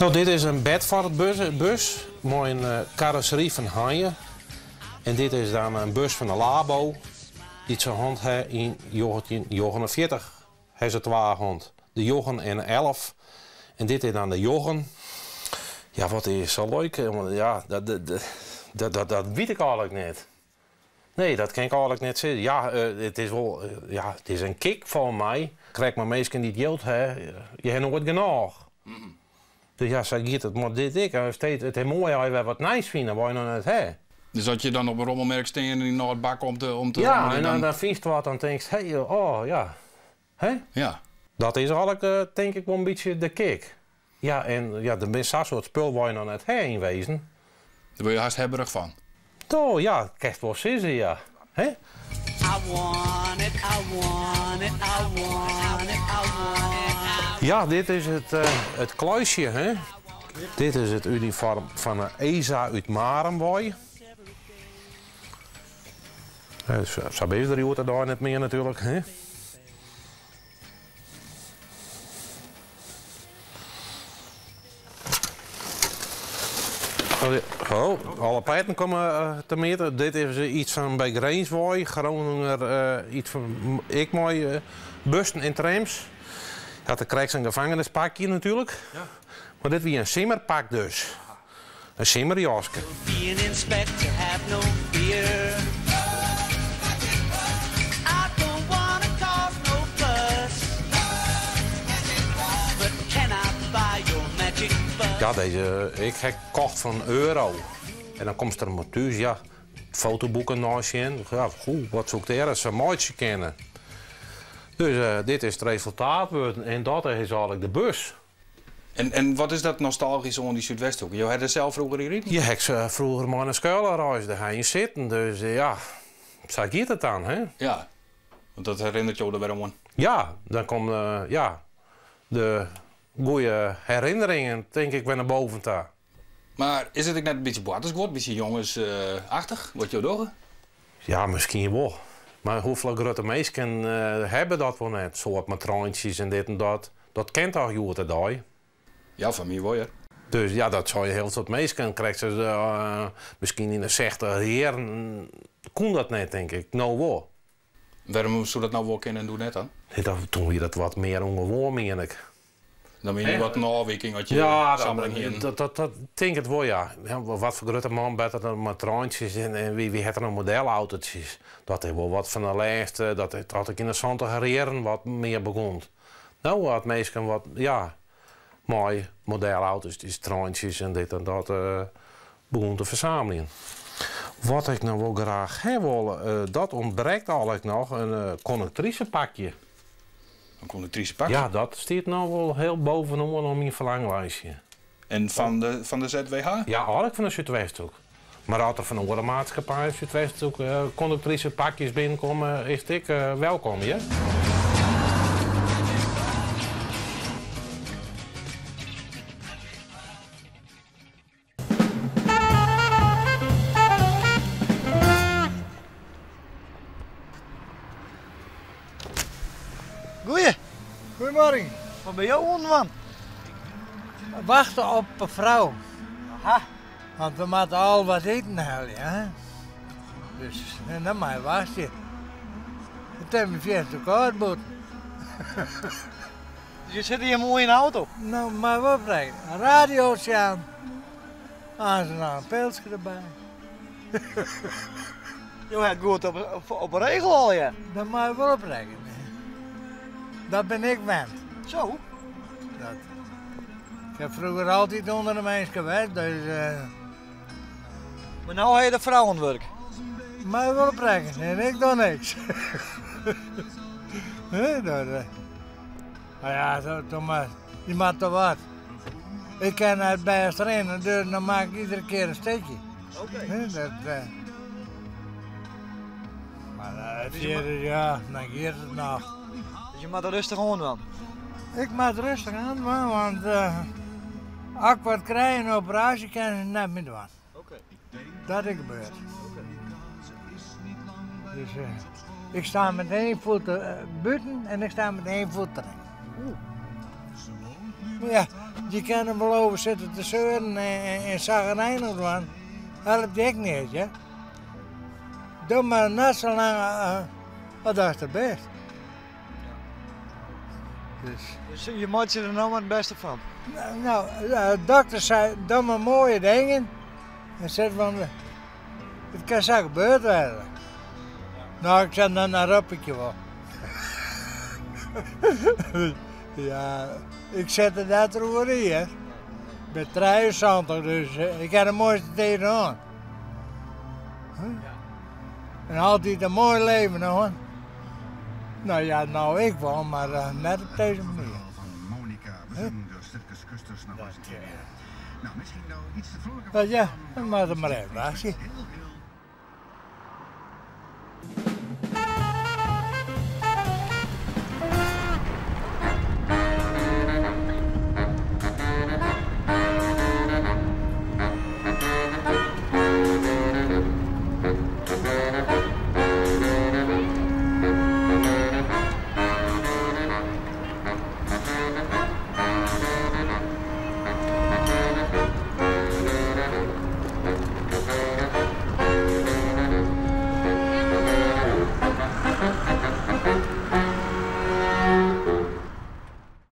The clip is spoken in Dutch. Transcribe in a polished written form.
Nou, dit is een bedvaartbus met een carrosserie van Hanje. En dit is dan een bus van de Labo. Die zijn hond heeft in 1949. Hij is het twee hond. De Jochen en de 11. En dit is dan de Jochen. Ja, wat is zo leuk. Ja, dat weet ik eigenlijk niet. Nee, dat kan ik eigenlijk niet zeggen. Ja, het is wel, ja, het is een kick van mij. Krijg maar meestal niet geld, hè. Je hebt nooit genoeg. Dus ja, zeg je het, maar dit ik. Het is mooi als je wat nice vinden, waar je nog net hebt. Dus dat je dan op een rommelmerk staan en naar het bak om te ja, en dan vindt je wat en denk je, hey, oh ja. Hè? Ja. Dat is eigenlijk, denk ik, wel een beetje de kick. Ja, en ja, er is zo'n soort spul waar je nog net heen wezen. Daar ben je haast hebberig van. Oh ja, krijgt wel zin, ja. Hè? I want it, I want it, I want it, I want it. Ja, dit is het kluisje, hè. Dit is het uniform van een ESA uit Marenboy. Zo beter je het daar niet meer natuurlijk, hè. Oh, alle pijten komen te meten. Dit is iets van bij Greenswoy, Groninger, iets van ik mooi bussen en trams. Ja, dan krijg je een gevangenispakje natuurlijk. Ja. Maar dit is een simmerpak dus. Een simmerjaske. Be an inspector, have no fear. I don't wanna cause no fuss. But can I buy your magic bus? Ja, deze ik heb gekocht voor €1. En dan komt er een motuus, ja, fotoboeken naast je in. Ja, goed, wat zoekt er als ze een maatje kennen. Dus dit is het resultaat en dat is eigenlijk de bus. En wat is dat nostalgisch onder die Zuidwesthoek? Je had er zelf vroeger in gereden? Je hebt vroeger maar naar school reisd, daar ga je zitten. Dus ja, zo gaat het dan, hè? Ja, want dat herinnert je er weer aan. Ja, dan komen ja, de goede herinneringen, denk ik, weer naar boven te. Maar is het ook net een beetje boates geworden, een beetje jongensachtig? Wat je door? Ja, misschien wel. Maar hoeveel grote meisjes hebben dat wel net? Soort matroontjes en dit en dat. Dat kent toch goed het daar. Ja, van mij wel, ja. Dus ja, dat zou je heel soort meisjes krijgen. Ze misschien in de 60 jaren kon dat net, denk ik. Nou wel. Waarom zou dat nou wel kennen en doen net dan? Toen weer dat wat meer ongewoon, meen ik. Dan ben je wat een afwijking wat je ja, dat denk ik wel, ja. Wat voor grote man beter dan matroontjes en wie heeft er nog modelautootjes. Dat is wel wat van de laatste, dat had ik in de 70 jaren wat meer begon. Nou, wat meestal wat, ja, mooi modelauto's, die troontjes en dit en dat begon te verzamelen. Wat ik nou wel graag heb, dat ontbreekt eigenlijk nog, een conductricepakje. Een conductricepakje? Ja, dat staat nou wel heel bovenop op mijn verlanglijstje. En van de ZWH? Ja, eigenlijk van de Zuidwesthoek. Maar als er van een andere maatschappij in Zuidwesthoek conductricepakjes binnenkomen, is ik welkom, ja? Goedemorgen. Wat ben jou onderwan? Wachten op een vrouw. Aha. Want we moeten al wat eten halen, hè? Dus dan maar wachten. Het hebben we via de kaart moeten. Dus je zit hier mooi in de auto? Nou, maar wat brengen? Een radiootje aan. Aan ze nou een pilsje erbij. Je hebt goed op een regel al, ja. Dat mag je wel opbrengen. Dat ben ik wend. Zo? Dat. Ik heb vroeger altijd onder de mensen gewerkt, dus... Maar nou heb je de vrouwenwerk. Maar je wil opbrengen en ik doe niks. Nee, dat... Nou ja, toch maar. Je maakt toch wat. Ik ken uit bij het trainen, dus dan maak ik iedere keer een steekje. Oké. Nee, dat... Maar ja, dan geeft het nog. Dus je moet er rustig aan doen. Ik maak rustig aan, want als ik wat krijg een operatie kan ze net meer doen. Oké. Dat is gebeurd. Dus ik sta met één voet buiten en ik sta met één voet erin. Maar ja, die kan er wel over zitten te zeuren en zagrijnig doen. Helpt ik niet, ja. Doe maar net zo lang wat dat is het best. Dus je maakt je er nou maar het beste van. Nou, de dokter zei, doe maar mooie dingen. En zei van, het kan zo gebeurd worden. Nou, ik zei dan een rappetje wel. Ja, ik zette dat erover in, hè. Ik ben 73, dus ik heb de mooiste tegenaan. En altijd een mooi leven, hoor. Nou ja, nou ik wel, maar net op deze manier. Van Monica, we zien de Circus Custers nog eens een keer. Nou, misschien nou iets te vrolijk. Nou ja, dan maak het maar even, Asje.